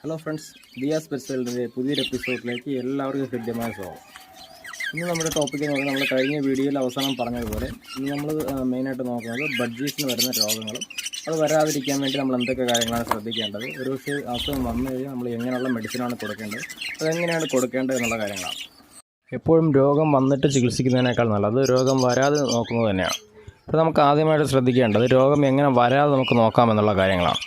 Hello friends, Diaz പെറ്റ്സ്വേൾഡിൻ്റെ പുതിയൊരു എപ്പിസോഡിലേക്ക് എല്ലാവർക്കും ഹൃദ്യമായ സ്വാഗതം. ഇന്ന് നമ്മുടെ ടോപ്പിക് എന്ന് പറഞ്ഞാൽ നമ്മൾ കഴിഞ്ഞ വീഡിയോയിൽ അവസാനം പറഞ്ഞതുപോലെ ഇന്ന് നമ്മൾ മെയിനായിട്ട് നോക്കുന്നത് ബഡ്ജീസിന് വരുന്ന രോഗങ്ങളും അത് വരാതിരിക്കാൻ വേണ്ടി നമ്മൾ എന്തൊക്കെ കാര്യങ്ങളാണ് ശ്രദ്ധിക്കേണ്ടത്, ഒരു പക്ഷേ അസുഖം വന്നു കഴിഞ്ഞാൽ നമ്മൾ എങ്ങനെയുള്ള മെഡിസിനാണ് കൊടുക്കേണ്ടത്, അതെങ്ങനെയാണ് കൊടുക്കേണ്ടത് എന്നുള്ള കാര്യങ്ങളാണ്. എപ്പോഴും രോഗം വന്നിട്ട് ചികിത്സിക്കുന്നതിനേക്കാൾ നല്ലത് രോഗം വരാതെ നോക്കുന്നത് തന്നെയാണ്. അപ്പോൾ നമുക്ക് ആദ്യമായിട്ട് ശ്രദ്ധിക്കേണ്ടത് രോഗം എങ്ങനെ വരാതെ നമുക്ക് നോക്കാമെന്നുള്ള കാര്യങ്ങളാണ്.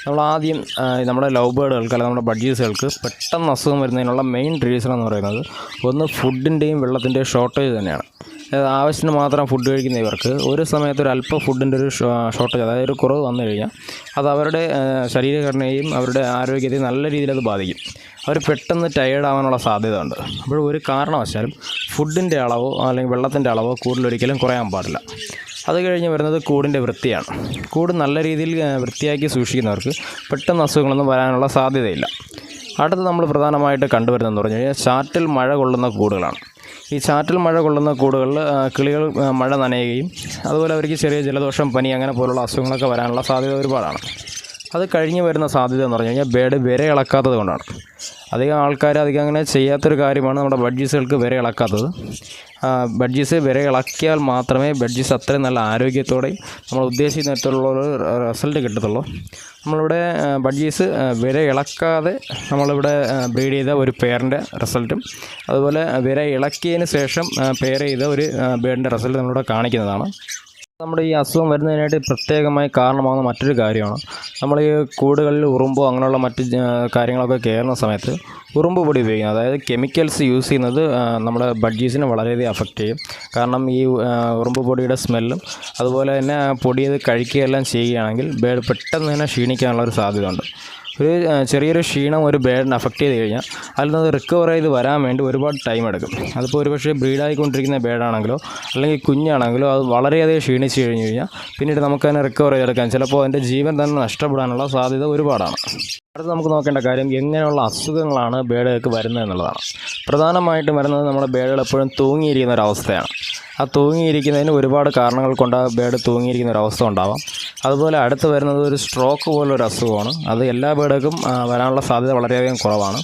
നമ്മൾ ആദ്യം നമ്മുടെ ലവ് ബേർഡുകൾക്ക് അല്ലെങ്കിൽ നമ്മുടെ ബഡ്ജീസുകൾക്ക് പെട്ടെന്ന് അസുഖം വരുന്നതിനുള്ള മെയിൻ റീസൺ എന്ന് പറയുന്നത് ഒന്ന് ഫുഡിൻ്റെയും വെള്ളത്തിൻ്റെയും ഷോർട്ടേജ് തന്നെയാണ്. അതായത് ആവശ്യത്തിന് മാത്രം ഫുഡ് കഴിക്കുന്ന ഇവർക്ക് ഒരു സമയത്ത് ഒരു അല്പം ഫുഡിൻ്റെ ഒരു ഷോർട്ടേജ്, അതായത് ഒരു കുറവ് വന്നു കഴിഞ്ഞാൽ അത് അവരുടെ ശരീരഘടനയെയും അവരുടെ ആരോഗ്യത്തെയും നല്ല രീതിയിൽ അത് ബാധിക്കും. അവർ പെട്ടെന്ന് ടയേർഡ് ആവാനുള്ള സാധ്യത ഉണ്ട്. അപ്പോൾ ഒരു കാരണവശാലും ഫുഡിൻ്റെ അളവോ അല്ലെങ്കിൽ വെള്ളത്തിൻ്റെ അളവോ കൂടുതലൊരിക്കലും കുറയാൻ പാടില്ല. അത് കഴിഞ്ഞ് വരുന്നത് കൂടിൻ്റെ വൃത്തിയാണ്. കൂട് നല്ല രീതിയിൽ വൃത്തിയാക്കി സൂക്ഷിക്കുന്നവർക്ക് പെട്ടെന്ന് അസുഖങ്ങളൊന്നും വരാനുള്ള സാധ്യതയില്ല. അടുത്ത് നമ്മൾ പ്രധാനമായിട്ട് കണ്ടുവരുന്നതെന്ന് പറഞ്ഞു കഴിഞ്ഞാൽ ചാറ്റിൽ മഴ കൊള്ളുന്ന കൂടുകളാണ്. ഈ ചാറ്റിൽ മഴ കൊള്ളുന്ന കൂടുകളിൽ കിളികൾ മഴ നനയുകയും അതുപോലെ അവർക്ക് ചെറിയ ജലദോഷം, പനി അങ്ങനെ പോലുള്ള അസുഖങ്ങളൊക്കെ വരാനുള്ള സാധ്യത ഒരുപാടാണ്. അത് കഴിഞ്ഞ് വരുന്ന സാധ്യത എന്ന് പറഞ്ഞു കഴിഞ്ഞാൽ ബേഡ് വിര ഇളക്കാത്തത് കൊണ്ടാണ്. അധികം ആൾക്കാർ അങ്ങനെ ചെയ്യാത്തൊരു കാര്യമാണ് നമ്മുടെ ബഡ്ജീസുകൾക്ക് വിര ഇളക്കാത്തത്. ബഡ്ജീസ് വിര ഇളക്കിയാൽ മാത്രമേ ബഡ്ജീസ് അത്രയും നല്ല ആരോഗ്യത്തോടെയും നമ്മൾ ഉദ്ദേശിക്കുന്ന തരത്തിലുള്ളൊരു റിസൾട്ട് കിട്ടത്തുള്ളൂ. നമ്മളിവിടെ ബഡ്ജീസ് വിര ഇളക്കാതെ നമ്മളിവിടെ ബ്രീഡ് ചെയ്ത ഒരു പെയറിൻ്റെ റിസൾട്ടും അതുപോലെ വിര ഇളക്കിയതിന് ശേഷം പെയർ ചെയ്ത ഒരു ബേഡിൻ്റെ റിസൾട്ട് നമ്മളിവിടെ കാണിക്കുന്നതാണ്. നമ്മുടെ ഈ അസുഖം വരുന്നതിനായിട്ട് പ്രത്യേകമായി കാരണമാകുന്ന മറ്റൊരു കാര്യമാണ് നമ്മൾ ഈ കൂടുകളിൽ ഉറുമ്പോ അങ്ങനെയുള്ള മറ്റ് കാര്യങ്ങളൊക്കെ കയറുന്ന സമയത്ത് ഉറുമ്പ് പൊടി ഉപയോഗിക്കുന്നത്. അതായത് കെമിക്കൽസ് യൂസ് ചെയ്യുന്നത് നമ്മുടെ ബഡ്ജീസിനെ വളരെയധികം അഫക്റ്റ് ചെയ്യും. കാരണം ഈ ഉറുമ്പ് പൊടിയുടെ സ്മെല്ലും അതുപോലെ തന്നെ പൊടിയത് കഴിക്കുകയെല്ലാം ചെയ്യുകയാണെങ്കിൽ ബേഡ് പെട്ടെന്ന് തന്നെ ക്ഷീണിക്കാനുള്ളൊരു സാധ്യത ഉണ്ട്. ഒരു ചെറിയൊരു ക്ഷീണം ഒരു ബേഡിനെ അഫക്റ്റ് ചെയ്ത് കഴിഞ്ഞാൽ അതിൽ നിന്ന് റിക്കവർ ചെയ്ത് വരാൻ വേണ്ടി ഒരുപാട് ടൈം എടുക്കും. അതിപ്പോൾ ഒരുപക്ഷെ ബ്രീഡായിക്കൊണ്ടിരിക്കുന്ന ബേഡാണെങ്കിലോ അല്ലെങ്കിൽ കുഞ്ഞാണെങ്കിലോ അത് വളരെയധികം ക്ഷീണിച്ച് കഴിഞ്ഞ് കഴിഞ്ഞാൽ പിന്നീട് നമുക്കതിനെ റിക്കവർ ചെയ്തെടുക്കാൻ ചിലപ്പോൾ അതിൻ്റെ ജീവൻ തന്നെ നഷ്ടപ്പെടാനുള്ള സാധ്യത ഒരുപാടാണ്. അടുത്ത് നമുക്ക് നോക്കേണ്ട കാര്യം എങ്ങനെയുള്ള അസുഖങ്ങളാണ് ബേഡുകൾക്ക് വരുന്നത് എന്നുള്ളതാണ്. പ്രധാനമായിട്ടും വരുന്നത് നമ്മുടെ ബേഡുകൾ എപ്പോഴും തൂങ്ങിയിരിക്കുന്ന ഒരവസ്ഥയാണ്. ആ തൂങ്ങിയിരിക്കുന്നതിന് ഒരുപാട് കാരണങ്ങൾ കൊണ്ട് ബേഡ് തൂങ്ങിയിരിക്കുന്ന ഒരവസ്ഥ ഉണ്ടാവാം. അതുപോലെ അടുത്ത് വരുന്നത് ഒരു സ്ട്രോക്ക് പോലൊരു അസുഖമാണ്. അത് എല്ലാ ബേഡുകൾക്കും വരാനുള്ള സാധ്യത വളരെയധികം കുറവാണ്.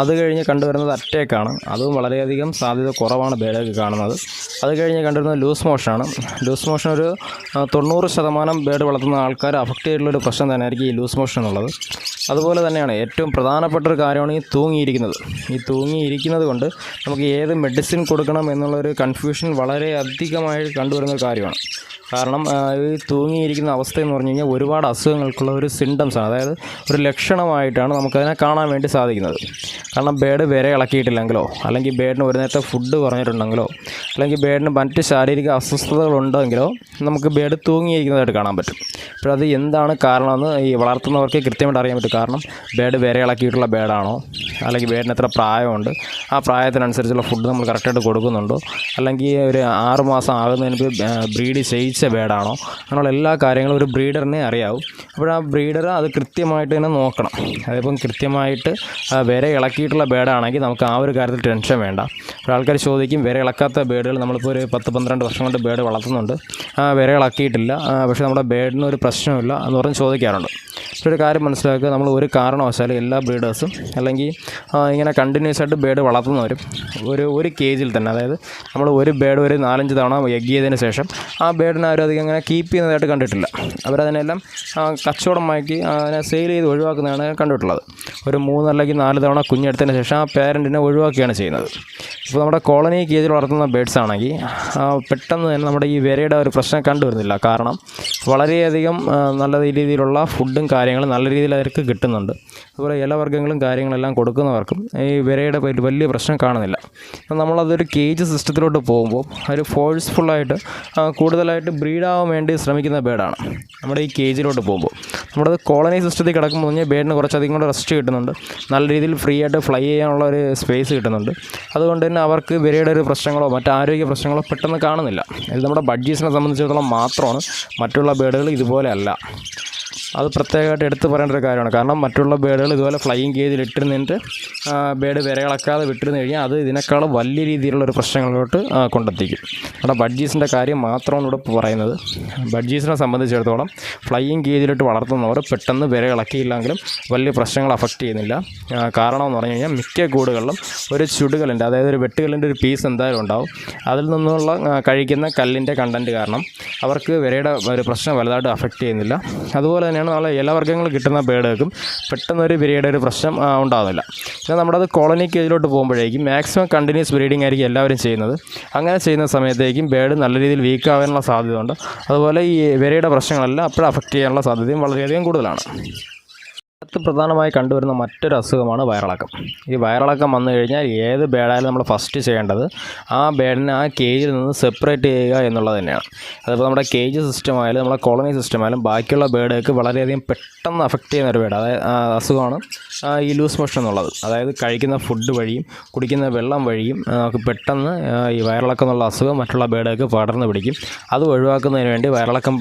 അത് കഴിഞ്ഞ് കണ്ടുവരുന്നത് അറ്റാക്കാണ്. അതും വളരെയധികം സാധ്യത കുറവാണ് ബേഡുകൾക്ക് കാണുന്നത്. അത് കഴിഞ്ഞ് കണ്ടുവരുന്നത് ലൂസ് മോഷനാണ്. ലൂസ് മോഷൻ ഒരു 90% ബേഡ് വളർത്തുന്ന ആൾക്കാർ അഫക്റ്റ് ചെയ്തിട്ടുള്ളൊരു പ്രശ്നം തന്നെയായിരിക്കും ഈ ലൂസ് മോഷൻ എന്നുള്ളത്. അതുപോലെ തന്നെയാണ് ഏറ്റവും പ്രധാനപ്പെട്ട ഒരു കാര്യമാണ് ഈ തൂങ്ങിയിരിക്കുന്നത്. ഈ തൂങ്ങിയിരിക്കുന്നത് കൊണ്ട് നമുക്ക് ഏത് മെഡിസിൻ കൊടുക്കണം എന്നുള്ളൊരു കൺഫ്യൂഷൻ വളരെ അധികമായി കണ്ടുവരുന്നൊരു കാര്യമാണ്. കാരണം ഈ തൂങ്ങിയിരിക്കുന്ന അവസ്ഥ എന്ന് പറഞ്ഞു കഴിഞ്ഞാൽ ഒരുപാട് അസുഖങ്ങൾക്കുള്ള ഒരു സിംറ്റംസാണ്, അതായത് ഒരു ലക്ഷണമായിട്ടാണ് നമുക്കതിനെ കാണാൻ വേണ്ടി സാധിക്കുന്നത്. കാരണം ബേഡ് വിര ഇളക്കിയിട്ടില്ലെങ്കിലോ അല്ലെങ്കിൽ ബേഡിന് ഒരു നേരത്തെ ഫുഡ് കുറഞ്ഞിട്ടുണ്ടെങ്കിലോ അല്ലെങ്കിൽ ബേഡിന് മറ്റ് ശാരീരിക അസ്വസ്ഥതകളുണ്ടെങ്കിലോ നമുക്ക് ബേഡ് തൂങ്ങിയിരിക്കുന്നതായിട്ട് കാണാൻ പറ്റും. അപ്പോൾ അത് എന്താണ് കാരണമെന്ന് ഈ വളർത്തുന്നവർക്ക് കൃത്യമായിട്ട് അറിയാൻ പറ്റും. കാരണം ബേഡ് വിര ഇളക്കിയിട്ടുള്ള ബേഡാണോ, അല്ലെങ്കിൽ ബേഡിന് എത്ര പ്രായമുണ്ട്, ആ പ്രായത്തിനനുസരിച്ചുള്ള ഫുഡ് നമ്മൾ കറക്റ്റായിട്ട് കൊടുക്കുന്നുണ്ടോ, അല്ലെങ്കിൽ ഒരു 6 മാസം ആകുന്നതിന് ബ്രീഡ് ചെയ്യിച്ച ബേഡാണോ, അങ്ങനെയുള്ള എല്ലാ കാര്യങ്ങളും ഒരു ബ്രീഡറിനെ അറിയാവും. അപ്പോൾ ആ ബ്രീഡർ അത് കൃത്യമായിട്ട് തന്നെ നോക്കണം. അതിപ്പം കൃത്യമായിട്ട് വിര ഇളക്കിയിട്ടുള്ള ബേഡാണെങ്കിൽ നമുക്ക് ആ ഒരു കാര്യത്തിൽ ടെൻഷൻ വേണ്ട. അപ്പോൾ ആൾക്കാർ ചോദിക്കും, വിര ഇളക്കാത്ത ബേഡുകൾ നമ്മളിപ്പോൾ ഒരു 10-12 വർഷം കൊണ്ട് ബേഡ് വളർത്തുന്നുണ്ട്, വിര ഇളക്കിയിട്ടില്ല, പക്ഷേ നമ്മുടെ ബേഡിന് ഒരു പ്രശ്നമില്ല എന്ന് പറഞ്ഞ് ചോദിക്കാറുണ്ട്. പക്ഷേ ഒരു കാര്യം മനസ്സിലാക്കുക, നമ്മൾ ഒരു കാരണവശാലും എല്ലാ ബ്രീഡേഴ്സും അല്ലെങ്കിൽ ഇങ്ങനെ കണ്ടിന്യൂസ് ആയിട്ട് ബേഡ് വളർത്തുന്നവരും ഒരു കേജിൽ തന്നെ, അതായത് നമ്മൾ ഒരു ബേഡ് ഒരു 4-5 തവണ എഗ് ചെയ്തതിന് ശേഷം ആ ബേഡിനെ ആരും അധികം അങ്ങനെ കീപ്പ് ചെയ്യുന്നതായിട്ട് കണ്ടിട്ടില്ല. അവരതിനെല്ലാം കച്ചവടമാക്കി അതിനെ സെയിൽ ചെയ്ത് ഒഴിവാക്കുന്നതാണ് കണ്ടിട്ടുള്ളത്. ഒരു 3 അല്ലെങ്കിൽ 4 തവണ കുഞ്ഞെടുത്തതിന് ശേഷം ആ പേരൻറ്റിനെ ഒഴിവാക്കുകയാണ് ചെയ്യുന്നത്. ഇപ്പോൾ നമ്മുടെ കോളനി കേജിൽ വളർത്തുന്ന ബേഡ്സ് ആണെങ്കിൽ പെട്ടെന്ന് തന്നെ നമ്മുടെ ഈ വിരയുടെ ഒരു പ്രശ്നം കണ്ടുവരുന്നില്ല. കാരണം വളരെയധികം നല്ല രീതിയിലുള്ള ഫുഡും കാര്യങ്ങളും നല്ല രീതിയിൽ അവർക്ക് കിട്ടുന്നുണ്ട്. അതുപോലെ ഇലവർഗ്ഗങ്ങളും കാര്യങ്ങളെല്ലാം കൊടുക്കുന്നവർക്കും ഈ വിരയുടെ വലിയ പ്രശ്നം കാണുന്നില്ല. നമ്മളതൊരു കേജ് സിസ്റ്റത്തിലോട്ട് പോകുമ്പോൾ ഒരു ഫോഴ്സ്ഫുള്ളായിട്ട് കൂടുതലായിട്ട് ബ്രീഡാവാൻ വേണ്ടി ശ്രമിക്കുന്ന ബേഡാണ് നമ്മുടെ ഈ കേജിലോട്ട് പോകുമ്പോൾ. നമ്മുടെ കോളനി സിസ്റ്റത്തിൽ കിടക്കുമ്പോൾ പറഞ്ഞാൽ ബേഡിന് കുറച്ചധികം കൂടെ റെസ്റ്റ് കിട്ടുന്നുണ്ട്, നല്ല രീതിയിൽ ഫ്രീ ആയിട്ട് ഫ്ലൈ ചെയ്യാനുള്ള ഒരു സ്പേസ് കിട്ടുന്നുണ്ട്. അതുകൊണ്ട് തന്നെ അവർക്ക് വിരയുടെ ഒരു പ്രശ്നങ്ങളോ മറ്റ് ആരോഗ്യ പ്രശ്നങ്ങളോ പെട്ടെന്ന് കാണുന്നില്ല. ഇത് നമ്മുടെ ബഡ്ജീസിനെ സംബന്ധിച്ചിടത്തോളം മാത്രമാണ്, മറ്റുള്ള ബേഡുകൾ ഇതുപോലെ അല്ല. അത് പ്രത്യേകമായിട്ട് എടുത്തു പറയേണ്ട ഒരു കാര്യമാണ്. കാരണം മറ്റുള്ള ബേഡുകൾ ഇതുപോലെ ഫ്ലൈയിങ് കേജിൽ ഇട്ടിരുന്നിട്ട് ബേഡ് വിരകളക്കാതെ വിട്ടിരുന്നു കഴിഞ്ഞാൽ അത് ഇതിനേക്കാളും വലിയ രീതിയിലുള്ളൊരു പ്രശ്നങ്ങളിലോട്ട് കൊണ്ടെത്തിക്കും. അവിടെ ബഡ്ജീസിൻ്റെ കാര്യം മാത്രമാണ് ഇവിടെ പറയുന്നത്. ബഡ്ജീസിനെ സംബന്ധിച്ചിടത്തോളം ഫ്ലൈയിങ് കേജിലിട്ട് വളർത്തുന്നവർ പെട്ടെന്ന് വിരകളക്കിയില്ലെങ്കിലും വലിയ പ്രശ്നങ്ങൾ അഫക്റ്റ് ചെയ്യുന്നില്ല. കാരണം എന്ന് പറഞ്ഞു കഴിഞ്ഞാൽ മിക്ക കൂടുകളിലും ഒരു ചുടുകല്ലിൻ്റെ, അതായത് ഒരു വെട്ടുകല്ലിൻ്റെ ഒരു പീസ് എന്തായാലും ഉണ്ടാവും. അതിൽ നിന്നുള്ള കഴിക്കുന്ന കല്ലിൻ്റെ കണ്ടൻറ്റ് കാരണം അവർക്ക് വിരയുടെ ഒരു പ്രശ്നം വലുതായിട്ട് അഫക്റ്റ് ചെയ്യുന്നില്ല. അതുപോലെ തന്നെയാണ് നമ്മളെ ഇലവർഗ്ഗങ്ങൾ കിട്ടുന്ന ബേഡുകൾക്കും പെട്ടെന്നൊരു വിരയുടെ ഒരു പ്രശ്നം ഉണ്ടാകുന്നില്ല. പിന്നെ നമ്മുടെ അത് കോളനി കേജിലോട്ട് പോകുമ്പോഴേക്കും മാക്സിമം കണ്ടിന്യൂസ് ബ്രീഡിംഗ് ആയിരിക്കും എല്ലാവരും ചെയ്യുന്നത്. അങ്ങനെ ചെയ്യുന്ന സമയത്തേക്കും ബേഡ് നല്ല രീതിയിൽ വീക്കാവാനുള്ള സാധ്യതയുണ്ട്. അതുപോലെ ഈ വിരയുടെ പ്രശ്നങ്ങളെല്ലാം അപ്പോഴും അഫക്റ്റ് ചെയ്യാനുള്ള സാധ്യതയും വളരെയധികം കൂടുതലാണ്. അടുത്ത് പ്രധാനമായി കണ്ടുവരുന്ന മറ്റൊരു അസുഖമാണ് വയറിളക്കം. ഈ വയറിളക്കം വന്നു കഴിഞ്ഞാൽ ഏത് ബേഡായാലും നമ്മൾ ഫസ്റ്റ് ചെയ്യേണ്ടത് ആ ബേഡിനെ ആ കേജിൽ നിന്ന് സെപ്പറേറ്റ് ചെയ്യുക എന്നുള്ളത് തന്നെയാണ്. അതിപ്പോൾ നമ്മുടെ കേജ് സിസ്റ്റം ആയാലും നമ്മുടെ കോളനി സിസ്റ്റം ആയാലും ബാക്കിയുള്ള ബേഡുകൾക്ക് വളരെയധികം പെട്ടെന്ന് അഫക്റ്റ് ചെയ്യുന്ന ഒരു ബേഡ്, അതായത് അസുഖമാണ് ഈ ലൂസ് മോഷൻ എന്നുള്ളത്. അതായത് കഴിക്കുന്ന ഫുഡ് വഴിയും കുടിക്കുന്ന വെള്ളം വഴിയും നമുക്ക് പെട്ടെന്ന് ഈ വയറിളക്കം എന്നുള്ള അസുഖം മറ്റുള്ള ബേഡുകൾക്ക് പടർന്ന് പിടിക്കും. അത് ഒഴിവാക്കുന്നതിന് വേണ്ടി വയറിളക്കം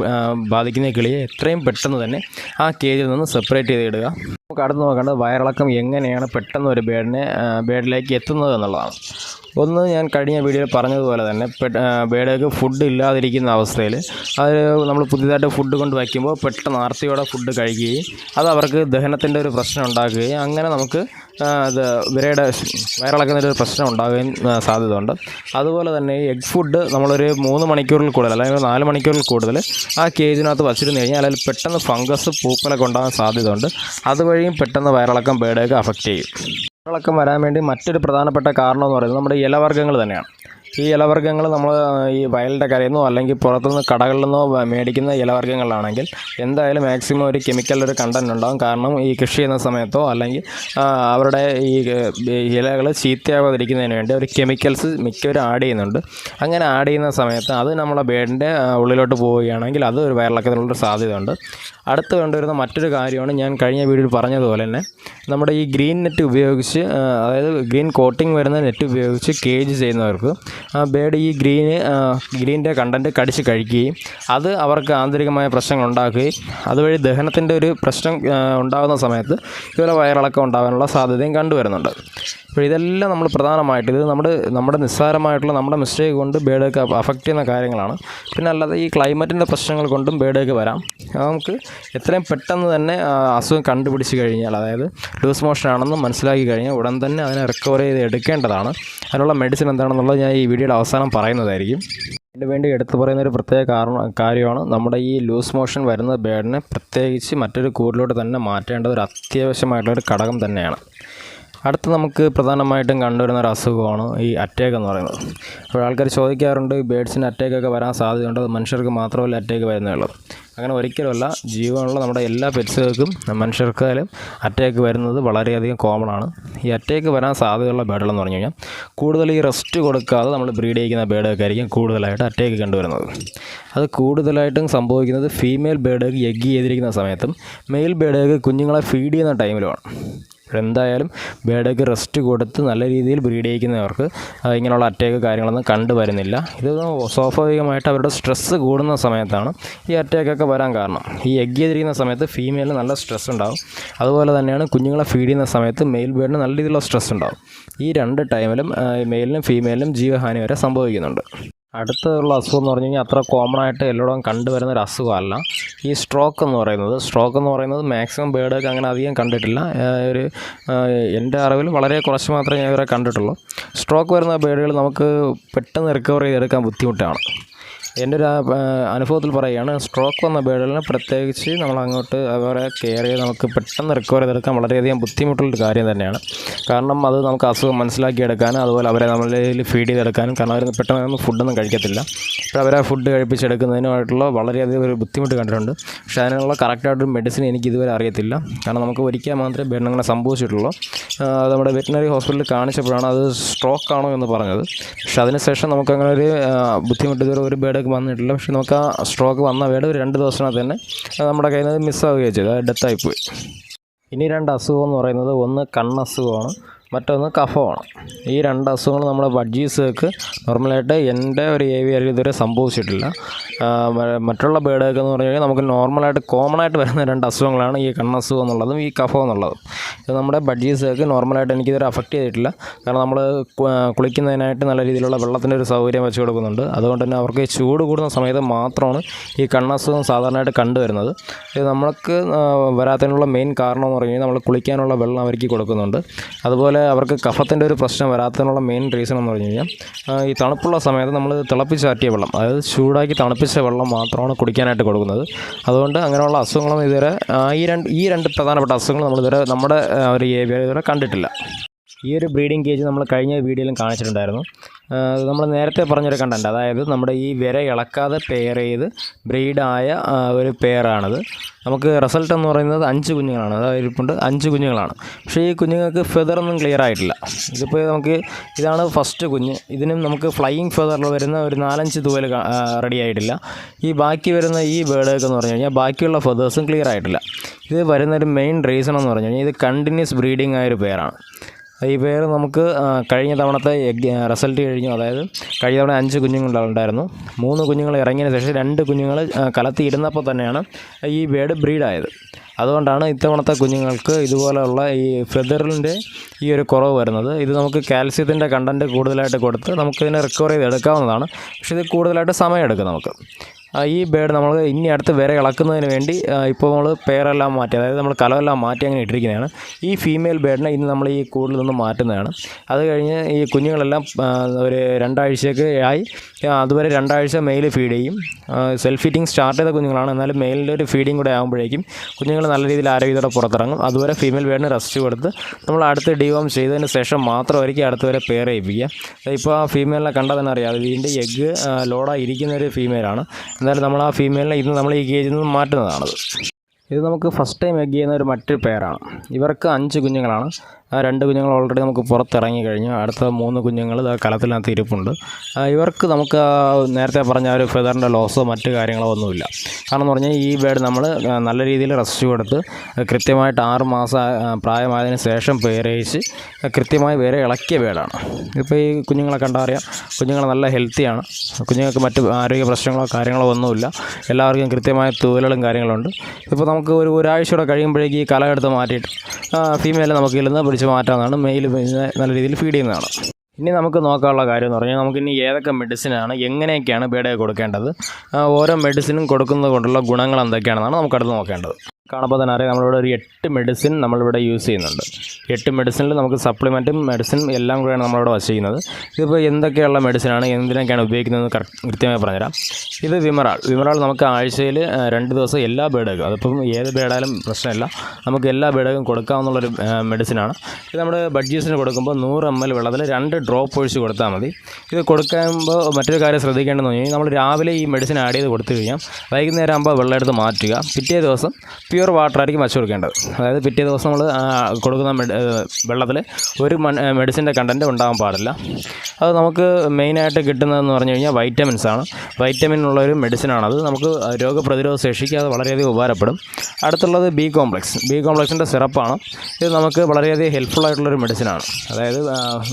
ബാധിക്കുന്ന കിളിയെ എത്രയും പെട്ടെന്ന് തന്നെ ആ കേജിൽ നിന്ന് സെപ്പറേറ്റ് ചെയ്തിടുക. നമുക്ക് അടുത്ത് നോക്കേണ്ടത് വയറിളക്കം എങ്ങനെയാണ് പെട്ടെന്ന് ഒരു ബേഡിലേക്ക് എത്തുന്നത് എന്നുള്ളതാണ്. ഒന്ന്, ഞാൻ കഴിഞ്ഞ വീഡിയോയിൽ പറഞ്ഞതുപോലെ തന്നെ ബേഡുകൾക്ക് ഫുഡ് ഇല്ലാതിരിക്കുന്ന അവസ്ഥയിൽ അത് നമ്മൾ പുതിയതായിട്ട് ഫുഡ് കൊണ്ട് വയ്ക്കുമ്പോൾ പെട്ടെന്ന് ആർത്തിയോടെ ഫുഡ് കഴിക്കുകയും അത് അവർക്ക് ദഹനത്തിൻ്റെ ഒരു പ്രശ്നം ഉണ്ടാക്കുകയും അങ്ങനെ നമുക്ക് അത് വിരയുടെ വയറിളക്കുന്നൊരു പ്രശ്നം ഉണ്ടാകാൻ സാധ്യതയുണ്ട്. അതുപോലെ തന്നെ ഈ എഗ് ഫുഡ് നമ്മളൊരു 3 മണിക്കൂറിൽ കൂടുതൽ അല്ലെങ്കിൽ 4 മണിക്കൂറിൽ കൂടുതൽ ആ കേജിനകത്ത് വച്ചിരുന്നു കഴിഞ്ഞാൽ അതിൽ പെട്ടെന്ന് ഫംഗസ് പൂപ്പലൊക്കെ ഉണ്ടാകാൻ സാധ്യതയുണ്ട്. അതുവഴിയും പെട്ടെന്ന് വയറിളക്കം ബേഡുകൾക്ക് അഫക്റ്റ് ചെയ്യും. വയറിളക്കം വരാൻ വേണ്ടി മറ്റൊരു പ്രധാനപ്പെട്ട കാരണം എന്ന് പറയുന്നത് നമ്മുടെ ഇലവർഗ്ഗങ്ങൾ തന്നെയാണ്. ഈ ഇലവർഗ്ഗങ്ങൾ നമ്മൾ ഈ വയലിൻ്റെ കരയിൽ നിന്നോ അല്ലെങ്കിൽ പുറത്തുനിന്ന് കടകളിൽ നിന്നോ മേടിക്കുന്ന ഇലവർഗ്ഗങ്ങളാണെങ്കിൽ എന്തായാലും മാക്സിമം ഒരു കെമിക്കലൊരു കണ്ടൻറ്റ് ഉണ്ടാകും. കാരണം ഈ കൃഷി ചെയ്യുന്ന സമയത്തോ അല്ലെങ്കിൽ അവരുടെ ഈ ഇലകൾ ചീത്തയാവാതിരിക്കുന്നതിന് വേണ്ടി ഒരു കെമിക്കൽസ് മിക്കവരും ആഡ് ചെയ്യുന്നുണ്ട്. അങ്ങനെ ആഡ് ചെയ്യുന്ന സമയത്ത് അത് നമ്മളെ ബേഡിൻ്റെ ഉള്ളിലോട്ട് പോവുകയാണെങ്കിൽ അത് ഒരു വയറിളക്കത്തിനുള്ളൊരു സാധ്യതയുണ്ട്. അടുത്ത് കണ്ടുവരുന്ന മറ്റൊരു കാര്യമാണ് ഞാൻ കഴിഞ്ഞ വീഡിയോയിൽ പറഞ്ഞതുപോലെ തന്നെ നമ്മുടെ ഈ ഗ്രീൻ നെറ്റ് ഉപയോഗിച്ച്, അതായത് ഗ്രീൻ കോട്ടിംഗ് വരുന്ന നെറ്റ് ഉപയോഗിച്ച് കേജ് ചെയ്യുന്നവർക്ക് ബേഡ് ഈ ഗ്രീൻ്റെ കണ്ടൻറ്റ് കടിച്ച് കഴിക്കുകയും അത് അവർക്ക് ആന്തരികമായ പ്രശ്നങ്ങൾ ഉണ്ടാക്കുകയും അതുവഴി ദഹനത്തിൻ്റെ ഒരു പ്രശ്നം ഉണ്ടാകുന്ന സമയത്ത് ഇതുപോലെ വയറിളക്കം ഉണ്ടാകാനുള്ള സാധ്യതയും കണ്ടുവരുന്നുണ്ട്. അപ്പോൾ ഇതെല്ലാം നമ്മൾ പ്രധാനമായിട്ട് ഇത് നമ്മുടെ നിസ്സാരമായിട്ടുള്ള നമ്മുടെ മിസ്റ്റേക്ക് കൊണ്ട് ബേഡൊക്കെ അഫക്റ്റ് ചെയ്യുന്ന കാര്യങ്ങളാണ്. പിന്നെ അല്ലാതെ ഈ ക്ലൈമറ്റിൻ്റെ പ്രശ്നങ്ങൾ കൊണ്ടും ബേഡൊക്കെ വരാം. നമുക്ക് എത്രയും പെട്ടെന്ന് തന്നെ അസുഖം കണ്ടുപിടിച്ച് കഴിഞ്ഞാൽ, അതായത് ലൂസ് മോഷൻ ആണെന്ന് മനസ്സിലാക്കി കഴിഞ്ഞാൽ ഉടൻ തന്നെ അതിനെ റിക്കവർ ചെയ്ത് എടുക്കേണ്ടതാണ്. അതിനുള്ള മെഡിസിൻ എന്താണെന്നുള്ളത് ഞാൻ ഈ വീഡിയോയുടെ അവസാനം പറയുന്നതായിരിക്കും. അതിന് വേണ്ടി എടുത്തു പറയുന്ന ഒരു പ്രത്യേക കാര്യമാണ് നമ്മുടെ ഈ ലൂസ് മോഷൻ വരുന്ന ബേഡിനെ പ്രത്യേകിച്ച് മറ്റൊരു കൂടിലോട്ട് തന്നെ മാറ്റേണ്ടത് ഒരു അത്യാവശ്യമായിട്ടുള്ളൊരു ഘടകം തന്നെയാണ്. അടുത്ത് നമുക്ക് പ്രധാനമായിട്ടും കണ്ടുവരുന്ന ഒരു അസുഖമാണ് ഈ അറ്റാക്ക് എന്ന് പറയുന്നത്. അപ്പോൾ ആൾക്കാർ ചോദിക്കാറുണ്ട് ഈ ബേഡ്സിന് അറ്റാക്കൊക്കെ വരാൻ സാധ്യതയുണ്ട്, അത് മനുഷ്യർക്ക് മാത്രമല്ല അറ്റാക്ക് വരുന്നതുള്ളൂ. അങ്ങനെ ഒരിക്കലുമല്ല. ജീവനുള്ള നമ്മുടെ എല്ലാ പെറ്റ്സുകൾക്കും മനുഷ്യർക്കായാലും അറ്റാക്ക് വരുന്നത് വളരെയധികം കോമൺ ആണ്. ഈ അറ്റാക്ക് വരാൻ സാധ്യതയുള്ള ബേഡുകളെന്ന് പറഞ്ഞു കഴിഞ്ഞാൽ കൂടുതൽ ഈ റെസ്റ്റ് കൊടുക്കാതെ നമ്മൾ ബ്രീഡ് ചെയ്യുന്ന ബേഡൊക്കെ ആയിരിക്കും കൂടുതലായിട്ട് അറ്റാക്ക് കണ്ടുവരുന്നത്. അത് കൂടുതലായിട്ടും സംഭവിക്കുന്നത് ഫീമെയിൽ ബേഡുകൾക്ക് എഗ് ചെയ്തിരിക്കുന്ന സമയത്തും മെയിൽ ബേഡുകൾക്ക് കുഞ്ഞുങ്ങളെ ഫീഡ് ചെയ്യുന്ന ടൈമിലുമാണ്. എന്തായാലും ബേഡൊക്കെ റെസ്റ്റ് കൊടുത്ത് നല്ല രീതിയിൽ ബ്രീഡ് ചെയ്യിക്കുന്നവർക്ക് ഇങ്ങനെയുള്ള അറ്റാക്ക് കാര്യങ്ങളൊന്നും കണ്ടുവരുന്നില്ല. ഇത് സ്വാഭാവികമായിട്ട് അവരുടെ സ്ട്രെസ്സ് കൂടുന്ന സമയത്താണ് ഈ അറ്റാക്കൊക്കെ വരാൻ കാരണം. ഈ എഗ് ചെയ്തിരിക്കുന്ന സമയത്ത് ഫീമെയിലിന് നല്ല സ്ട്രെസ് ഉണ്ടാകും. അതുപോലെ തന്നെയാണ് കുഞ്ഞുങ്ങളെ ഫീഡ് ചെയ്യുന്ന സമയത്ത് മെയിൽ ബേഡിന് നല്ല രീതിയിലുള്ള സ്ട്രെസ് ഉണ്ടാകും. ഈ 2 ടൈമിലും മെയിലിനും ഫീമെയിലിനും ജീവഹാനി വരെ സംഭവിക്കുന്നുണ്ട്. അടുത്തുള്ള അസുഖം എന്ന് പറഞ്ഞു കഴിഞ്ഞാൽ അത്ര കോമൺ ആയിട്ട് എല്ലായിടവും കണ്ടുവരുന്ന ഒരു അസുഖമല്ല ഈ സ്ട്രോക്ക് എന്ന് പറയുന്നത്. മാക്സിമം ബേഡൊക്കെ അങ്ങനെ അധികം കണ്ടിട്ടില്ല. എൻ്റെ അറിവിൽ വളരെ കുറച്ച് മാത്രമേ ഞാൻ ഇവരെ കണ്ടിട്ടുള്ളൂ. സ്ട്രോക്ക് വരുന്ന ബേഡുകൾ നമുക്ക് പെട്ടെന്ന് റിക്കവർ ചെയ്തെടുക്കാൻ ബുദ്ധിമുട്ടാണ്. എൻ്റെ ഒരു അനുഭവത്തിൽ പറയുകയാണ്, സ്ട്രോക്ക് വന്ന ബേഡുകളിനെ പ്രത്യേകിച്ച് നമ്മൾ അങ്ങോട്ട് അവരെ കെയർ ചെയ്ത് നമുക്ക് പെട്ടെന്ന് റിക്കവർ ചെയ്തെടുക്കാൻ വളരെയധികം ബുദ്ധിമുട്ടുള്ളൊരു കാര്യം തന്നെയാണ്. കാരണം അത് നമുക്ക് അസുഖം മനസ്സിലാക്കിയെടുക്കാനും അതുപോലെ അവരെ നമ്മളിൽ ഫീഡ് ചെയ്തെടുക്കാനും, കാരണം അവർ പെട്ടെന്ന് ഫുഡൊന്നും കഴിക്കത്തില്ല. അപ്പോൾ അവരെ ഫുഡ് കഴിപ്പിച്ചെടുക്കുന്നതിനുമായിട്ടുള്ള വളരെയധികം ഒരു ബുദ്ധിമുട്ട് കണ്ടിട്ടുണ്ട്. പക്ഷേ അതിനുള്ള കറക്റ്റായിട്ടൊരു മെഡിസിൻ എനിക്ക് ഇതുവരെ അറിയത്തില്ല. കാരണം നമുക്ക് ഒരിക്കൽ മാത്രമേ ബേഡിനങ്ങനെ സംഭവിച്ചിട്ടുള്ളൂ. നമ്മുടെ വെറ്റിനറി ഹോസ്പിറ്റലിൽ കാണിച്ചപ്പോഴാണ് അത് സ്ട്രോക്ക് ആണോ എന്ന് പറഞ്ഞത്. പക്ഷേ അതിനുശേഷം നമുക്കങ്ങനെ ഒരു ബുദ്ധിമുട്ട് ഇതുവരെ ഒരു ബേഡ് വന്നിട്ടില്ല. പക്ഷെ നമുക്ക് ആ സ്ട്രോക്ക് വന്ന ബേഡ് ഒരു 2 ദിവസത്തിനകത്ത് തന്നെ നമ്മുടെ കയ്യിൽ നിന്ന് മിസ്സാവുകയും ചെയ്തു, ഡെത്തായിപ്പോയി. ഇനി 2 അസുഖം എന്ന് പറയുന്നത്, ഒന്ന് കണ്ണസുഖമാണ്, മറ്റൊന്ന് കഫമാണ്. ഈ 2 അസുഖങ്ങൾ നമ്മുടെ ബഡ്ജീസുകൾക്ക് നോർമലായിട്ട് എൻ്റെ ഒരു ഏവിയറിൽ ഇതുവരെ സംഭവിച്ചിട്ടില്ല. മറ്റുള്ള ബേഡുകൾക്ക് എന്ന് പറഞ്ഞു കഴിഞ്ഞാൽ നമുക്ക് നോർമലായിട്ട് കോമൺ ആയിട്ട് വരുന്ന 2 അസുഖങ്ങളാണ് ഈ കണ്ണസുഖം എന്നുള്ളതും ഈ കഫം എന്നുള്ളതും. ഇത് നമ്മുടെ ബഡ്ജീസുകൾക്ക് നോർമലായിട്ട് എനിക്കിതുവരെ അഫക്റ്റ് ചെയ്തിട്ടില്ല. കാരണം നമ്മൾ കുളിക്കുന്നതിനായിട്ട് നല്ല രീതിയിലുള്ള വെള്ളത്തിൻ്റെ ഒരു സൗകര്യം വെച്ച് കൊടുക്കുന്നുണ്ട്. അതുകൊണ്ട് തന്നെ അവർക്ക് ചൂട് കൂടുന്ന സമയത്ത് മാത്രമാണ് ഈ കണ്ണസുഖം സാധാരണയായിട്ട് കണ്ടുവരുന്നത്. ഇത് നമ്മൾക്ക് വരാത്തതിനുള്ള മെയിൻ കാരണം എന്ന് പറഞ്ഞു കഴിഞ്ഞാൽ നമ്മൾ കുളിക്കാനുള്ള വെള്ളം അവർക്ക് കൊടുക്കുന്നുണ്ട്. അതുപോലെ അവർക്ക് കഫത്തിൻ്റെ ഒരു പ്രശ്നം വരാത്തതിനുള്ള മെയിൻ റീസൺ എന്ന് പറഞ്ഞു കഴിഞ്ഞാൽ ഈ തണുപ്പുള്ള സമയത്ത് നമ്മൾ തിളപ്പിച്ചാറ്റിയ വെള്ളം, അതായത് ചൂടാക്കി തണുപ്പിച്ച വെള്ളം മാത്രമാണ് കുടിക്കാനായിട്ട് കൊടുക്കുന്നത്. അതുകൊണ്ട് അങ്ങനെയുള്ള അസുഖങ്ങളും ഇതുവരെ ഈ രണ്ട് പ്രധാനപ്പെട്ട അസുഖങ്ങൾ നമ്മളിതുവരെ നമ്മുടെ ഒരു ഏരിയയിൽ ഇതുവരെ കണ്ടിട്ടില്ല. ഈ ഒരു ബ്രീഡിംഗ് കേജ് നമ്മൾ കഴിഞ്ഞ വീഡിയോയിലും കാണിച്ചിട്ടുണ്ടായിരുന്നു. നമ്മൾ നേരത്തെ പറഞ്ഞൊരു കണ്ടൻറ്റ്, അതായത് നമ്മുടെ ഈ വിര ഇളക്കാതെ പെയർ ചെയ്ത് ബ്രീഡായ ഒരു പെയറാണിത്. നമുക്ക് റിസൾട്ട് എന്ന് പറയുന്നത് 5 കുഞ്ഞുങ്ങളാണ്. അതായത് ഇരിപ്പുണ്ട് 5 കുഞ്ഞുങ്ങളാണ്. പക്ഷേ ഈ കുഞ്ഞുങ്ങൾക്ക് ഫെദറൊന്നും ക്ലിയർ ആയിട്ടില്ല. ഇതിപ്പോൾ നമുക്ക് ഇതാണ് ഫസ്റ്റ് കുഞ്ഞ്. ഇതിനും നമുക്ക് ഫ്ലൈയിങ് ഫെദറിൽ വരുന്ന ഒരു 4-5 തൂവൽ റെഡി ആയിട്ടില്ല. ഈ ബാക്കി വരുന്ന ഈ ബേഡൊക്കെ എന്ന് പറഞ്ഞു കഴിഞ്ഞാൽ ബാക്കിയുള്ള ഫെദേഴ്സും ക്ലിയർ ആയിട്ടില്ല. ഇത് വരുന്നൊരു മെയിൻ റീസൺ എന്ന് പറഞ്ഞു കഴിഞ്ഞാൽ ഇത് കണ്ടിന്യൂസ് ബ്രീഡിംഗ് ആയൊരു പെയറാണ്. ഈ പേര് നമുക്ക് കഴിഞ്ഞ തവണത്തെ റിസൾട്ട് കഴിഞ്ഞു. അതായത് കഴിഞ്ഞ തവണ 5 കുഞ്ഞുങ്ങളുണ്ടായിരുന്നു. 3 കുഞ്ഞുങ്ങൾ ഇറങ്ങിയതിന് ശേഷം 2 കുഞ്ഞുങ്ങൾ കലത്തിയിരുന്നപ്പോൾ തന്നെയാണ് ഈ ബേഡ് ബ്രീഡായത്. അതുകൊണ്ടാണ് ഇത്തവണത്തെ കുഞ്ഞുങ്ങൾക്ക് ഇതുപോലെയുള്ള ഈ ഫെദറിൻ്റെ ഈ ഒരു കുറവ് വരുന്നത്. ഇത് നമുക്ക് കാൽസ്യത്തിൻ്റെ കണ്ടൻറ്റ് കൂടുതലായിട്ട് കൊടുത്ത് നമുക്കിതിനെ റിക്കവർ ചെയ്ത് എടുക്കാവുന്നതാണ്. പക്ഷേ ഇത് കൂടുതലായിട്ട് സമയമെടുക്കും നമുക്ക്. ഈ ബേഡ് നമ്മൾ ഇനി അടുത്ത് വിര ഇളക്കുന്നതിന് വേണ്ടി ഇപ്പോൾ നമ്മൾ പെയറെല്ലാം മാറ്റി, അതായത് നമ്മൾ കലമെല്ലാം മാറ്റി അങ്ങനെ ഇട്ടിരിക്കുന്നതാണ്. ഈ ഫീമെയിൽ ബേഡിനെ ഇന്ന് നമ്മൾ ഈ കൂടിൽ നിന്ന് മാറ്റുന്നതാണ്. അത് കഴിഞ്ഞ് ഈ കുഞ്ഞുങ്ങളെല്ലാം ഒരു 2 ആഴ്ചയൊക്കെ ആയി. അതുവരെ 2 ആഴ്ച മെയിൽ ഫീഡ് ചെയ്യും. സെൽഫ് ഫീഡിങ് സ്റ്റാർട്ട് ചെയ്ത കുഞ്ഞുങ്ങളാണ്. എന്നാലും മെയിലിൻ്റെ ഒരു ഫീഡിങ് കൂടെ ആകുമ്പോഴേക്കും കുഞ്ഞുങ്ങൾ നല്ല രീതിയിൽ ആരോഗ്യത്തോടെ പുറത്തിറങ്ങും. അതുവരെ ഫീമെയിൽ ബേഡിന് റെസ്റ്റ് കൊടുത്ത് നമ്മൾ അടുത്ത് ഡിവോം ചെയ്തതിന് ശേഷം മാത്രമായിരിക്കും അടുത്ത് വരെ പെയർ ചെയ്യിപ്പിക്കുക. ഇപ്പോൾ ആ ഫീമെയിലിനെ കണ്ടാൽ തന്നെ അറിയാം, അത് ഇതിൻ്റെ എഗ്ഗ് ലോഡായി ഇരിക്കുന്ന ഒരു ഫീമെയിലാണ്. എന്നാലും നമ്മൾ ആ ഫീമെയിലിനെ ഇന്ന് നമ്മൾ ഈ കേജിൽ നിന്ന് മാറ്റുന്നതാണത്. ഇത് നമുക്ക് ഫസ്റ്റ് ടൈം എഗ് ചെയ്യുന്ന ഒരു മറ്റൊരു പെയറാണ്. ഇവർക്ക് 5 കുഞ്ഞുങ്ങളാണ്. 2 കുഞ്ഞുങ്ങൾ ഓൾറെഡി നമുക്ക് പുറത്തിറങ്ങി കഴിഞ്ഞു. അടുത്ത 3 കുഞ്ഞുങ്ങൾ കലത്തിനകത്ത് ഇരിപ്പുണ്ട്. ഇവർക്ക് നമുക്ക് നേരത്തെ പറഞ്ഞ ഒരു ഫെദറിൻ്റെ ലോസോ മറ്റ് കാര്യങ്ങളോ ഒന്നുമില്ല. കാരണം എന്ന് പറഞ്ഞാൽ ഈ ബേഡ് നമ്മൾ നല്ല രീതിയിൽ റെസ്റ്റ് കൊടുത്ത് കൃത്യമായിട്ട് 6 മാസം പ്രായമായതിനു ശേഷം പേരയിച്ച് കൃത്യമായി വേറെ ഇളക്കിയ ബേഡാണ്. ഇപ്പോൾ ഈ കുഞ്ഞുങ്ങളെ കണ്ടാൽ അറിയാം, കുഞ്ഞുങ്ങൾ നല്ല ഹെൽത്തിയാണ്. കുഞ്ഞുങ്ങൾക്ക് മറ്റ് ആരോഗ്യ പ്രശ്നങ്ങളോ കാര്യങ്ങളോ ഒന്നുമില്ല. എല്ലാവർക്കും കൃത്യമായ തൂവലുകളും കാര്യങ്ങളുണ്ട്. ഇപ്പോൾ നമുക്ക് ഒരാഴ്ചയോടെ കഴിയുമ്പോഴേക്ക് ഈ കല എടുത്ത് മാറ്റിയിട്ട് ഫീമെയിൽ നമുക്ക് ഇല്ലെന്ന് പിടിച്ച് മാറ്റാവുന്നതാണ്. മെയിൽ നല്ല രീതിയിൽ ഫീഡ് ചെയ്യുന്നതാണ്. ഇനി നമുക്ക് നോക്കാനുള്ള കാര്യം എന്ന് പറഞ്ഞാൽ നമുക്കിനി ഏതൊക്കെ മെഡിസിനാണ്, എങ്ങനെയൊക്കെയാണ് ബേഡേ കൊടുക്കേണ്ടത്, ഓരോ മെഡിസിനും കൊടുക്കുന്നത് കൊണ്ടുള്ള ഗുണങ്ങൾ എന്തൊക്കെയാണെന്നാണ് നമുക്കടുത്ത് നോക്കേണ്ടത്. കാണുമ്പോൾ തന്നെ അറിയാം, നമ്മളിവിടെ ഒരു 8 മെഡിസിൻ നമ്മളിവിടെ യൂസ് ചെയ്യുന്നുണ്ട്. 8 മെഡിസിനിൽ നമുക്ക് സപ്ലിമെൻറ്റും മെഡിസിനും എല്ലാം കൂടെയാണ് നമ്മളിവിടെ വച്ചിരിക്കുന്നത്. ഇതിപ്പോൾ എന്തൊക്കെയുള്ള മെഡിസിനാണ്, എന്തിനൊക്കെയാണ് ഉപയോഗിക്കുന്നത് കൃത്യമായി പറഞ്ഞുതരാം. ഇത് വിമറാൾ നമുക്ക് ആഴ്ചയിൽ 2 ദിവസം എല്ലാ ബേഡുകൾക്കും, അതിപ്പം ഏത് ബേഡായാലും പ്രശ്നമില്ല, നമുക്ക് എല്ലാ ബേഡുകൾക്കും കൊടുക്കാവുന്നുള്ളൊരു മെഡിസിനാണ്. ഇത് നമ്മൾ ബഡ്ജീസിന് കൊടുക്കുമ്പോൾ 100 ml വെള്ളത്തിൽ 2 ഡ്രോപ്പ് ഒഴിച്ച് കൊടുത്താൽ മതി. ഇത് കൊടുക്കുമ്പോൾ മറ്റൊരു കാര്യം ശ്രദ്ധിക്കേണ്ടതെന്ന് പറഞ്ഞാൽ നമ്മൾ രാവിലെ ഈ മെഡിസിൻ ആഡ് ചെയ്ത് കൊടുത്തു കഴിഞ്ഞാൽ വൈകുന്നേരം ആകുമ്പോൾ വെള്ളം എടുത്ത് മാറ്റുക. പിറ്റേ ദിവസം പ്യുവർ വാട്ടർ ആയിരിക്കും വച്ച് കൊടുക്കേണ്ടത്. അതായത് പിറ്റേ ദിവസം നമ്മൾ കൊടുക്കുന്ന വെള്ളത്തിൽ ഒരു മെഡിസിൻ്റെ കണ്ടൻറ്റ് ഉണ്ടാകാൻ പാടില്ല. അത് നമുക്ക് മെയിനായിട്ട് കിട്ടുന്നതെന്ന് പറഞ്ഞു കഴിഞ്ഞാൽ വൈറ്റമിൻസാണ്. വൈറ്റമിൻ ഉള്ളൊരു മെഡിസിനാണത്. നമുക്ക് രോഗപ്രതിരോധ ശേഷിക്ക് അത് വളരെയധികം ഉപകാരപ്പെടും. അടുത്തുള്ളത് ബി കോംപ്ലക്സിൻ്റെ സിറപ്പാണ്. ഇത് നമുക്ക് വളരെയധികം ഹെൽപ്ഫുൾ ആയിട്ടുള്ളൊരു മെഡിസിനാണ്. അതായത്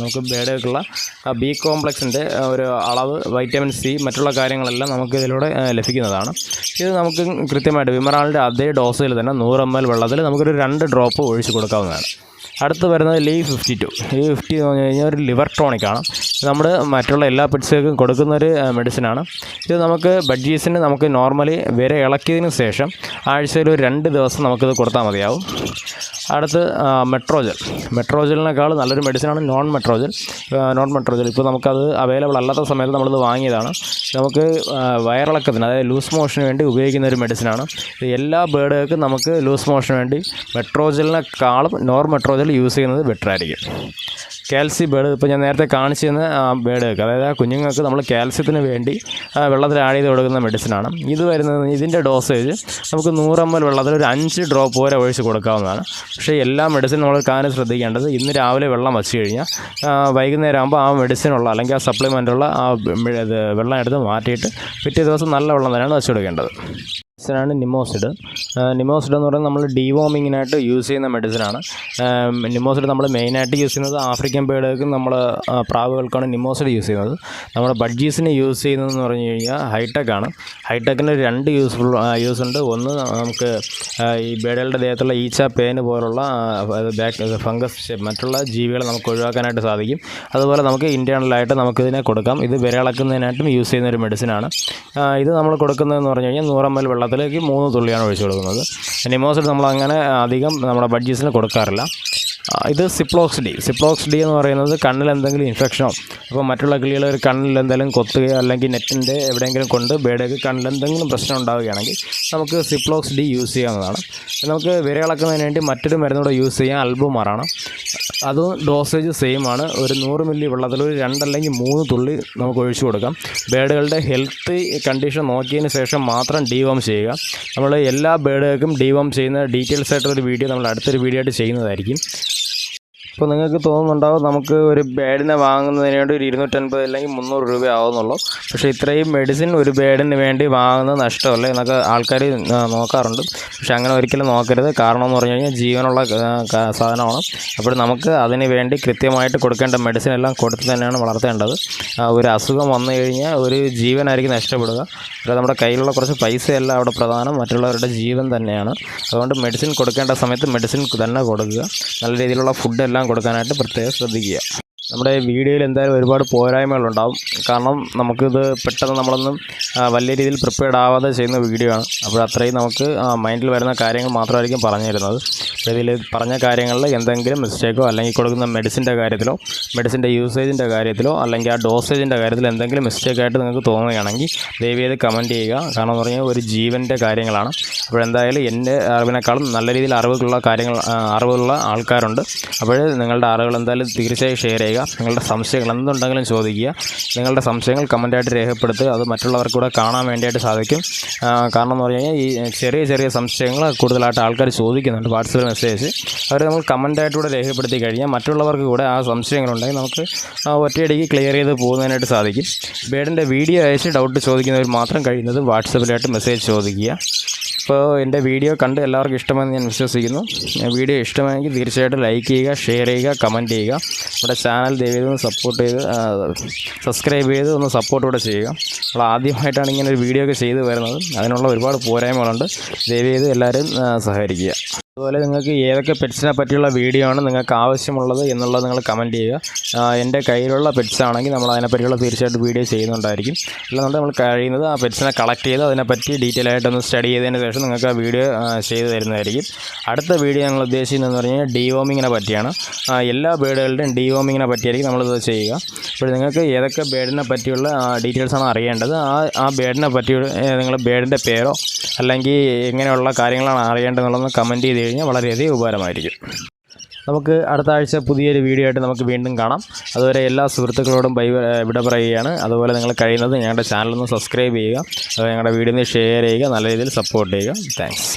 നമുക്ക് ബേഡുകൾക്കുള്ള ബി കോംപ്ലക്സിൻ്റെ ഒരു അളവ്, വൈറ്റമിൻ സി, മറ്റുള്ള കാര്യങ്ങളെല്ലാം നമുക്ക് ഇതിലൂടെ ലഭിക്കുന്നതാണ്. ഇത് നമുക്ക് കൃത്യമായിട്ട് വിമറാളിൻ്റെ അതേ ഡോസിൽ തന്നെ 100 ml വെള്ളത്തിൽ നമുക്കൊരു 2 ഡ്രോപ്പ് ഒഴിച്ച് കൊടുക്കാവുന്നതാണ്. അടുത്ത് വരുന്നത് ലീ 52 എന്ന് പറഞ്ഞു കഴിഞ്ഞാൽ ഒരു ലിവർ ടോണിക്കാണ്. നമ്മൾ മറ്റുള്ള എല്ലാ പെറ്റ്സുകൾക്കും കൊടുക്കുന്നൊരു മെഡിസിനാണ്. ഇത് നമുക്ക് ബഡ്ജീസിന് നമുക്ക് നോർമലി വിര ഇളക്കിയതിന് ശേഷം ആഴ്ചയിൽ ഒരു 2 ദിവസം നമുക്കിത് കൊടുത്താൽ മതിയാവും. അടുത്ത് മെട്രോജലിനേക്കാൾ നല്ലൊരു മെഡിസിനാണ് നോൺ മെട്രോജൽ. ഇപ്പോൾ നമുക്കത് അവൈലബിൾ അല്ലാത്ത സമയത്ത് നമ്മളിത് വാങ്ങിയതാണ്. നമുക്ക് വയറിളക്കത്തിന്, അതായത് ലൂസ് മോഷന് വേണ്ടി ഉപയോഗിക്കുന്ന ഒരു മെഡിസിനാണ്. എല്ലാ ബേഡുകൾക്കും നമുക്ക് ലൂസ് മോഷന് വേണ്ടി മെട്രോജലിനേക്കാളും നോൺ മെട്രോജൽ യൂസ് ചെയ്യുന്നത് ബെറ്റർ ആയിരിക്കും. കാൽസ്യം ബേഡ്, ഇപ്പോൾ ഞാൻ നേരത്തെ കാണിച്ചു തന്ന ബേഡുകൾക്ക്, അതായത് ആ കുഞ്ഞുങ്ങൾക്ക് നമ്മൾ കാൽസ്യത്തിന് വേണ്ടി വെള്ളത്തിൽ ആഡ് ചെയ്ത് കൊടുക്കുന്ന മെഡിസിനാണ്. ഇതിൻ്റെ ഡോസേജ് നമുക്ക് 100 ml വെള്ളത്തിൽ ഒരു 5 ഡ്രോപ്പ് വരെ ഒഴിച്ച് കൊടുക്കാവുന്നതാണ്. പക്ഷേ എല്ലാ മെഡിസിനും നമ്മൾ കാര്യം ശ്രദ്ധിക്കേണ്ടത്, ഇന്ന് രാവിലെ വെള്ളം വച്ച് കഴിഞ്ഞാൽ വൈകുന്നേരം ആകുമ്പോൾ ആ മെഡിസിനുള്ള അല്ലെങ്കിൽ ആ സപ്ലിമെൻറ്റുള്ള ആ വെള്ളം എടുത്ത് മാറ്റിയിട്ട് പിറ്റേ ദിവസം നല്ല വെള്ളം തന്നെയാണ് വച്ച് കൊടുക്കേണ്ടത്. മെഡിസിനാണ് നിമോസിഡ്. നിമോസിഡ് എന്ന് പറയുന്നത് നമ്മൾ ഡീവോമിങ്ങിനായിട്ട് യൂസ് ചെയ്യുന്ന മെഡിസിനാണ്. നിമോസിഡ് നമ്മൾ മെയിനായിട്ട് യൂസ് ചെയ്യുന്നത് ആഫ്രിക്കൻ ബേഡുകൾക്കും നമ്മൾ പ്രാവുകൾക്കാണ് നിമോസിഡ് യൂസ് ചെയ്യുന്നത്. നമ്മുടെ ബഡ്ജീസിന് യൂസ് ചെയ്യുന്നതെന്ന് പറഞ്ഞു കഴിഞ്ഞാൽ ഹൈടെക്കാണ്. ഹൈടെക്കിന് 2 യൂസ് ഉണ്ട്. ഒന്ന്, നമുക്ക് ഈ ബേഡുകളുടെ ദേഹത്തുള്ള ഈച്ച, പേന് പോലുള്ള ഫംഗസ് മറ്റുള്ള ജീവികളെ നമുക്ക് ഒഴിവാക്കാനായിട്ട് സാധിക്കും. അതുപോലെ നമുക്ക് ഇൻറ്റേർണലായിട്ട് നമുക്കിതിനെ കൊടുക്കാം. ഇത് വിരയിളക്കുന്നതിനായിട്ടും യൂസ് ചെയ്യുന്ന ഒരു മെഡിസിനാണ്. ഇത് നമ്മൾ കൊടുക്കുന്നതെന്ന് പറഞ്ഞു കഴിഞ്ഞാൽ 100 ml വെള്ളത്തിലേക്ക് 3 തുള്ളിയാണ് ഒഴിച്ചു കൊടുക്കുന്നത്. നിമോസിഡ് നമ്മളങ്ങനെ അധികം നമ്മുടെ ബഡ്ജീസിന് കൊടുക്കാറില്ല. ഇത് സിപ്ലോക്സ് ഡി എന്ന് പറയുന്നത് കണ്ണിൽ എന്തെങ്കിലും ഇൻഫെക്ഷനോ അപ്പോൾ മറ്റുള്ള കിളികൾ ഒരു കണ്ണിൽ എന്തെങ്കിലും കൊത്തുകയോ അല്ലെങ്കിൽ നെറ്റിൻ്റെ എവിടെയെങ്കിലും കൊണ്ട് ബേഡേക്ക് കണ്ണിൽ എന്തെങ്കിലും പ്രശ്നം ഉണ്ടാവുകയാണെങ്കിൽ നമുക്ക് സിപ്ലോക്സ് ഡി യൂസ് ചെയ്യാവുന്നതാണ്. നമുക്ക് വിരയിളക്കുന്നതിന് വേണ്ടി മറ്റൊരു മരുന്നൂടെ യൂസ് ചെയ്യാൻ അൽബുമാറാണ്. അതും ഡോസേജ് സെയിം ആണ്. ഒരു 100 ml വെള്ളത്തിൽ ഒരു 2 അല്ലെങ്കിൽ 3 തുള്ളി നമുക്ക് ഒഴിച്ചു കൊടുക്കാം. ബേഡുകളുടെ ഹെൽത്ത് കണ്ടീഷൻ നോക്കിയതിന് ശേഷം മാത്രം ഡീവോം ചെയ്യുക. നമ്മൾ എല്ലാ ബേഡുകൾക്കും ഡീവോം ചെയ്യുന്ന ഡീറ്റെയിൽസ് ആയിട്ടൊരു വീഡിയോ നമ്മൾ അടുത്തൊരു വീഡിയോ ആയിട്ട് ചെയ്യുന്നതായിരിക്കും. ഇപ്പോൾ നിങ്ങൾക്ക് തോന്നുന്നുണ്ടാവും നമുക്ക് ഒരു ബേഡിനെ വാങ്ങുന്നതിന് വേണ്ടി ഒരു 250 അല്ലെങ്കിൽ 300 രൂപ ആവുന്നുള്ളൂ. പക്ഷേ ഇത്രയും മെഡിസിൻ ഒരു ബേഡിന് വേണ്ടി വാങ്ങുന്നത് നഷ്ടമല്ല എന്നൊക്കെ ആൾക്കാർ നോക്കാറുണ്ട്. പക്ഷെ അങ്ങനെ ഒരിക്കലും നോക്കരുത്. കാരണം എന്ന് പറഞ്ഞു കഴിഞ്ഞാൽ ജീവനുള്ള സാധനമാണ്. അപ്പോൾ നമുക്ക് അതിന് വേണ്ടി കൃത്യമായിട്ട് കൊടുക്കേണ്ട മെഡിസിൻ എല്ലാം കൊടുത്ത് തന്നെയാണ് വളർത്തേണ്ടത്. ഒരു അസുഖം വന്നു കഴിഞ്ഞാൽ ഒരു ജീവനായിരിക്കും നഷ്ടപ്പെടുക. അത് നമ്മുടെ കയ്യിലുള്ള കുറച്ച് പൈസയല്ല അവിടെ പ്രധാനം, മറ്റുള്ളവരുടെ ജീവൻ തന്നെയാണ്. അതുകൊണ്ട് മെഡിസിൻ കൊടുക്കേണ്ട സമയത്ത് മെഡിസിൻ തന്നെ കൊടുക്കുക. നല്ല രീതിയിലുള്ള ഫുഡെല്ലാം കൊടുക്കാനായിട്ട് പ്രത്യേകം ശ്രദ്ധിക്കുക. നമ്മുടെ വീഡിയോയിൽ എന്തായാലും ഒരുപാട് പോരായ്മകളുണ്ടാവും. കാരണം നമുക്കിത് പെട്ടെന്ന് നമ്മളൊന്നും വലിയ രീതിയിൽ പ്രിപ്പയർഡ് ആവാതെ ചെയ്യുന്ന വീഡിയോ ആണ്. അപ്പോൾ അത്രയും നമുക്ക് മൈൻഡിൽ വരുന്ന കാര്യങ്ങൾ മാത്രമായിരിക്കും പറഞ്ഞു തരുന്നത്. ഇതിൽ പറഞ്ഞ കാര്യങ്ങളിൽ എന്തെങ്കിലും മിസ്റ്റേക്കോ അല്ലെങ്കിൽ കൊടുക്കുന്ന മെഡിസിൻ്റെ കാര്യത്തിലോ മെഡിസിൻ്റെ യൂസേജിൻ്റെ കാര്യത്തിലോ അല്ലെങ്കിൽ ആ ഡോസേജിൻ്റെ കാര്യത്തിലോ എന്തെങ്കിലും മിസ്റ്റേക്കായിട്ട് നിങ്ങൾക്ക് തോന്നുകയാണെങ്കിൽ ദയവേത് കമൻറ്റ് ചെയ്യുക. കാരണം എന്ന് പറഞ്ഞാൽ ഒരു ജീവൻ്റെ കാര്യങ്ങളാണ്. അപ്പോഴെന്തായാലും എൻ്റെ അറിവിനേക്കാളും നല്ല രീതിയിൽ അറിവുള്ള ആൾക്കാരുണ്ട്. അപ്പോൾ നിങ്ങളുടെ അറിവുകൾ എന്തായാലും തീർച്ചയായും ഷെയർ ചെയ്യുക. നിങ്ങളുടെ സംശയങ്ങൾ എന്തുണ്ടെങ്കിലും ചോദിക്കുക. നിങ്ങളുടെ സംശയങ്ങൾ കമൻറ്റായിട്ട് രേഖപ്പെടുത്തുക. അത് മറ്റുള്ളവർക്ക് കൂടെ കാണാൻ വേണ്ടിയിട്ട് സാധിക്കും. കാരണം എന്ന് പറഞ്ഞു കഴിഞ്ഞാൽ ഈ ചെറിയ സംശയങ്ങൾ കൂടുതലായിട്ട് ആൾക്കാർ ചോദിക്കുന്നുണ്ട് വാട്സപ്പിൽ മെസ്സേജ്. അവർ നമ്മൾ കമൻറ്റായിട്ടൂടെ രേഖപ്പെടുത്തി കഴിഞ്ഞാൽ മറ്റുള്ളവർക്ക് കൂടെ ആ സംശയങ്ങളുണ്ടെങ്കിൽ നമുക്ക് ഒറ്റയടിക്ക് ക്ലിയർ ചെയ്ത് പോകുന്നതിനായിട്ട് സാധിക്കും. ബേഡിൻ്റെ വീഡിയോ അയച്ച് ഡൗട്ട് ചോദിക്കുന്നവർ മാത്രം കഴിയുന്നത് വാട്സപ്പിലായിട്ട് മെസ്സേജ് ചോദിക്കുക. അപ്പോൾ എൻ്റെ വീഡിയോ കണ്ട് എല്ലാവർക്കും ഇഷ്ടമെന്ന് ഞാൻ വിശ്വസിക്കുന്നു. വീഡിയോ ഇഷ്ടമായെങ്കിൽ തീർച്ചയായിട്ടും ലൈക്ക് ചെയ്യുക, ഷെയർ ചെയ്യുക, കമൻറ്റ് ചെയ്യുക. നമ്മുടെ ചാനൽ ദയവേത് സപ്പോർട്ട് ചെയ്ത് സബ്സ്ക്രൈബ് ചെയ്ത് ഒന്ന് സപ്പോർട്ട് കൂടെ ചെയ്യുക. നമ്മൾ ആദ്യമായിട്ടാണ് ഇങ്ങനെ ഒരു വീഡിയോ ഒക്കെ ചെയ്ത് വരുന്നത്. അതിനുള്ള ഒരുപാട് പോരായ്മകളുണ്ട്. ദയവേത് എല്ലാവരും സഹകരിക്കുക. അതുപോലെ നിങ്ങൾക്ക് ഏതൊക്കെ പെറ്റ്സിനെ പറ്റിയുള്ള വീഡിയോ ആണ് നിങ്ങൾക്ക് ആവശ്യമുള്ളത് എന്നുള്ളത് നിങ്ങൾ കമൻറ്റ് ചെയ്യുക. എൻ്റെ കയ്യിലുള്ള പെറ്റ്സ് ആണെങ്കിൽ നമ്മൾ അതിനെപ്പറ്റിയുള്ള തീർച്ചയായിട്ടും വീഡിയോ ചെയ്യുന്നുണ്ടായിരിക്കും. അല്ലാതെ നമ്മൾ കഴിയുന്നത് ആ പെറ്റ്സിനെ കളക്ട് ചെയ്ത് അതിനെപ്പറ്റി ഡീറ്റെയിൽ ആയിട്ടൊന്ന് സ്റ്റഡി ചെയ്തതിന് ശേഷം നിങ്ങൾക്ക് ആ വീഡിയോ ചെയ്ത് തരുന്നതായിരിക്കും. അടുത്ത വീഡിയോ ഞങ്ങൾ ഉദ്ദേശിക്കുന്നതെന്ന് പറഞ്ഞു കഴിഞ്ഞാൽ ഡീവോമിങ്ങിനെ പറ്റിയാണ്. എല്ലാ ബേഡുകളുടെയും ഡീവോമിങ്ങിനെ പറ്റിയായിരിക്കും നമ്മളിത് ചെയ്യുക. അപ്പോൾ നിങ്ങൾക്ക് ഏതൊക്കെ ബേഡിനെ പറ്റിയുള്ള ഡീറ്റെയിൽസാണ് അറിയേണ്ടത്, ആ ബേഡിനെ പറ്റി നിങ്ങൾ ബേഡിൻ്റെ പേരോ അല്ലെങ്കിൽ എങ്ങനെയുള്ള കാര്യങ്ങളാണ് അറിയേണ്ടതെന്നുള്ളതൊന്ന് കമൻറ്റ് ചെയ്ത് കഴിഞ്ഞാൽ വളരെയധികം ഉപകാരമായിരിക്കും. നമുക്ക് അടുത്ത ആഴ്ച പുതിയൊരു വീഡിയോ ആയിട്ട് നമുക്ക് വീണ്ടും കാണാം. അതുവരെ എല്ലാ സുഹൃത്തുക്കളോടും വിട പറയുകയാണ്. അതുപോലെ നിങ്ങൾ കഴിയുന്നത് ഞങ്ങളുടെ ചാനലൊന്ന് സബ്സ്ക്രൈബ് ചെയ്യുക. അതുപോലെ ഞങ്ങളുടെ വീഡിയോ ഷെയർ ചെയ്യുക, നല്ല രീതിയിൽ സപ്പോർട്ട് ചെയ്യുക. താങ്ക്സ്.